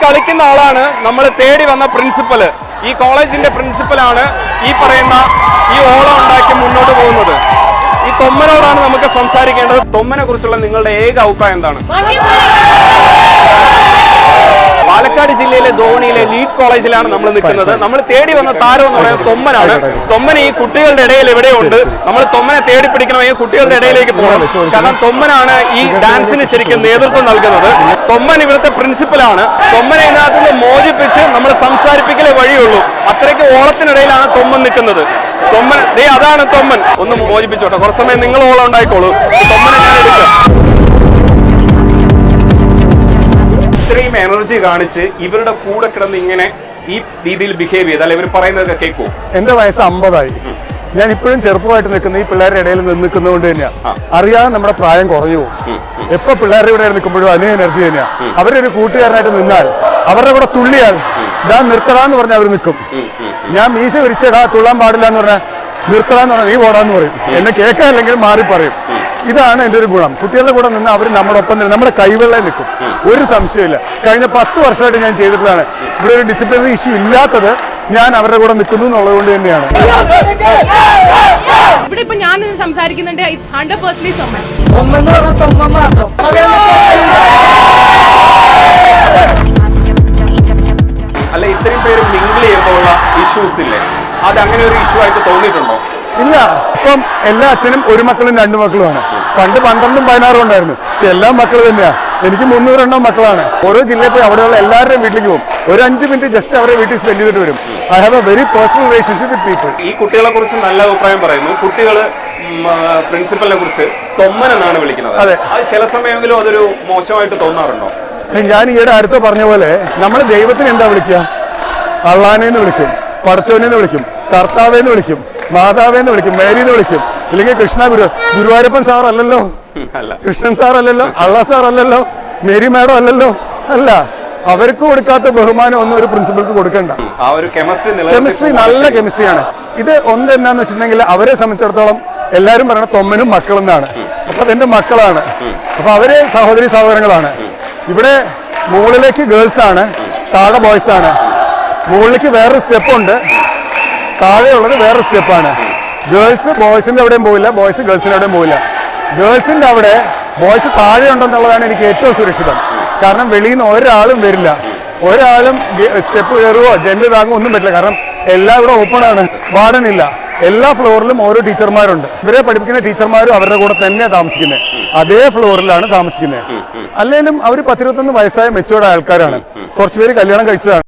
കളിക്കുന്ന ആളാണ് നമ്മൾ തേടി വന്ന പ്രിൻസിപ്പൽ. ഈ കോളേജിന്റെ പ്രിൻസിപ്പലാണ് ഈ പറയുന്ന ഈ ഓളം ഉണ്ടാക്കി മുന്നോട്ട് പോകുന്നത്. ഈ തൊമ്മനോടാണ് നമുക്ക് സംസാരിക്കേണ്ടത്. തൊമ്മനെ കുറിച്ചുള്ള നിങ്ങളുടെ ഏക അഭിപ്രായം എന്താണ്? പാലക്കാട് ജില്ലയിലെ ധോണിയിലെ ലീഡ് കോളേജിലാണ് നമ്മൾ നിൽക്കുന്നത്. നമ്മൾ തേടി വന്ന താരം എന്ന് പറയുന്നത് തൊമ്മനാണ്. തൊമ്മൻ ഈ കുട്ടികളുടെ ഇടയിൽ എവിടെയുണ്ട്. നമ്മൾ തൊമ്മനെ തേടി പിടിക്കണമെങ്കിൽ കുട്ടികളുടെ ഇടയിലേക്ക് പോകണം. കാരണം തൊമ്മനാണ് ഈ ഡാൻസിന് ശരിക്കും നേതൃത്വം നൽകുന്നത്. തൊമ്മൻ ഇവിടുത്തെ പ്രിൻസിപ്പലാണ്. തൊമ്മനെ ഇതിനകത്ത് നിന്ന് മോചിപ്പിച്ച് നമ്മൾ സംസാരിപ്പിക്കലേ വഴിയുള്ളൂ. അത്രയ്ക്ക് ഓളത്തിനിടയിലാണ് തൊമ്മൻ നിൽക്കുന്നത്. തൊമ്മൻ അതാണ് തൊമ്മൻ. ഒന്ന് മോചിപ്പിച്ചോട്ടെ, കുറച്ച് സമയം നിങ്ങൾ ഓളം ഉണ്ടായിക്കോളൂ. തൊമ്മനെ ഞാൻ എടുക്കാം. ഇത്രയും എനർജി കാണിച്ച് ഇവരുടെ കൂടെ കിടന്ന് ഇങ്ങനെ ഈ രീതിയിൽ ബിഹേവ് ചെയ്താൽ ഇവർ പറയുന്നതൊക്കെ കേൾക്കൂ. എന്റെ വയസ്സ് 50 ഞാൻ ഇപ്പോഴും ചെറുപ്പമായിട്ട് നിൽക്കുന്ന ഈ പിള്ളേരുടെ ഇടയിൽ നിൽക്കുന്നതുകൊണ്ട് തന്നെയാ. അറിയാതെ നമ്മുടെ പ്രായം കുറഞ്ഞു പോകും. എപ്പോ പിള്ളേരുടെ ഇവിടെ നിൽക്കുമ്പോഴും അതേ എനർജി തന്നെയാ. അവരൊരു കൂട്ടുകാരനായിട്ട് നിന്നാൽ, അവരുടെ കൂടെ തുള്ളിയാൽ ഇതാ നിർത്തടാന്ന് പറഞ്ഞാൽ അവർ നിൽക്കും. ഞാൻ മീശ വിരിച്ചടാ തുള്ളാൻ പാടില്ല എന്ന് പറഞ്ഞാൽ നിർത്തടാന്ന് പറഞ്ഞാൽ നീ പോടാന്ന് പറയും. എന്നെ കേൾക്കാനില്ലെങ്കിൽ മാറി പറയും. ഇതാണ് എൻ്റെ ഒരു ഗുണം. കുട്ടികളുടെ കൂടെ നിന്ന് അവർ നമ്മുടെ ഒപ്പം നിന്ന് നമ്മുടെ കൈവെള്ളയിൽ നിൽക്കും. ഒരു സംശയമില്ല. കഴിഞ്ഞ 10 വർഷമായിട്ട് ഞാൻ ചെയ്തിട്ടുള്ളതാണ്. ഇവിടെ ഒരു ഡിസിപ്ലിനറി ഇഷ്യൂ ഇല്ലാത്തത് ഞാൻ അവരുടെ കൂടെ നിൽക്കുന്നു എന്നുള്ളത് കൊണ്ട് തന്നെയാണ്. ഇവിടെ ഇപ്പൊ ഞാൻ സംസാരിക്കുന്നുണ്ട്. 100% തൊമ്മൻ. അല്ല, ഇത്രയും പേര് മിങ്കിൾ ചെയ്യുമ്പോഴുള്ള ഇഷ്യൂസ് ഇല്ലേ, അത് അങ്ങനെ ഒരു ഇഷ്യൂ ആയിട്ട് തോന്നിയിട്ടുണ്ടോ? ഇല്ല. ഇപ്പം എല്ലാ അച്ഛനും ഒരു മക്കളും 2 മക്കളുമാണ്. പണ്ട് 12ഉം 16ഉം ഉണ്ടായിരുന്നു. പക്ഷെ എല്ലാ മക്കളും തന്നെയാ. എനിക്ക് 300 എണ്ണം മക്കളാണ്. ഓരോ ജില്ലയിൽ പോയി അവിടെയുള്ള എല്ലാവരുടെയും വീട്ടിലേക്ക് പോകും. ഒരു 5 മിനിറ്റ് ജസ്റ്റ് അവരെ വീട്ടിൽ സ്പെൻഡ് ചെയ്തിട്ട് വരും. I have A very personal relationship with people. ഈ കുട്ടികളെ കുറിച്ച് നല്ല അഭിപ്രായം പറയുന്നു. കുട്ടികള് പ്രിൻസിപ്പലിനെ കുറിച്ച് തൊമ്മൻ എന്നാണ് വിളിക്കുന്നത്. അത് ചില സമയമെങ്കിലും അതൊരു മോശമായിട്ട് തോന്നാറുണ്ടോ? ഞാൻ ഈയിടെ അടുത്ത് പറഞ്ഞ പോലെ നമ്മൾ ദൈവത്തിന് എന്താ വിളിക്കുക? അള്ളാനെന്ന് വിളിക്കും, പടച്ചവനെന്ന് വിളിക്കും, കർത്താവേന്ന് വിളിക്കും, മാതാവേന്ന് വിളിക്കും, മേരിന്ന് വിളിക്കും. ഇല്ലെങ്കിൽ കൃഷ്ണ ഗുരുവായൂരപ്പൻ സാർ അല്ലല്ലോ, കൃഷ്ണൻ സാർ അല്ലല്ലോ, അള്ളാ സാർ അല്ലല്ലോ, മേരി മാഡം അല്ലല്ലോ. അല്ല, അവർക്ക് കൊടുക്കാത്ത ബഹുമാനം ഒന്നും ഒരു പ്രിൻസിപ്പൾക്ക് കൊടുക്കണ്ട. കെമിസ്ട്രി നല്ല കെമിസ്ട്രിയാണ്. ഇത് ഒന്ന് എന്നാന്ന് വെച്ചിട്ടുണ്ടെങ്കിൽ അവരെ സംബന്ധിച്ചിടത്തോളം എല്ലാവരും പറയണ തൊമ്മനും മക്കളെന്നാണ്. അപ്പൊ അതെന്റെ മക്കളാണ്. അപ്പൊ അവര് സഹോദരി സഹോദരങ്ങളാണ്. ഇവിടെ മുകളിലേക്ക് ഗേൾസ് ആണ്, താഴെ ബോയ്സ് ആണ്. മുകളിലേക്ക് വേറൊരു സ്റ്റെപ്പ് ഉണ്ട്, താഴെയുള്ളത് വേറൊരു സ്റ്റെപ്പാണ്. ഗേൾസ് ബോയ്സിന്റെ എവിടെയും പോവില്ല, ബോയ്സ് ഗേൾസിന്റെ എവിടെയും പോവില്ല. ഗേൾസിന്റെ അവിടെ ബോയ്സ് താഴെ ഉണ്ടെന്നുള്ളതാണ് എനിക്ക് ഏറ്റവും സുരക്ഷിതം. കാരണം വെളിയിൽ നിന്ന് ഒരാളും വരില്ല, ഒരാളും സ്റ്റെപ്പ് കയറുവോ ജനൽ താങ്ങുമോ ഒന്നും പറ്റില്ല. കാരണം എല്ലാം ഇവിടെ ഓപ്പൺ ആണ്, വാർഡൻ ഇല്ല. എല്ലാ ഫ്ലോറിലും ഓരോ ടീച്ചർമാരുണ്ട്. ഇവരെ പഠിപ്പിക്കുന്ന ടീച്ചർമാരും അവരുടെ കൂടെ തന്നെയാണ് താമസിക്കുന്നത്. അതേ ഫ്ലോറിലാണ് താമസിക്കുന്നത്. അല്ലെങ്കിലും അവർ 10-21 വയസ്സായ മെച്ചുവേർഡ് ആൾക്കാരാണ്. കുറച്ചുപേര് കല്യാണം കഴിച്ചതാണ്.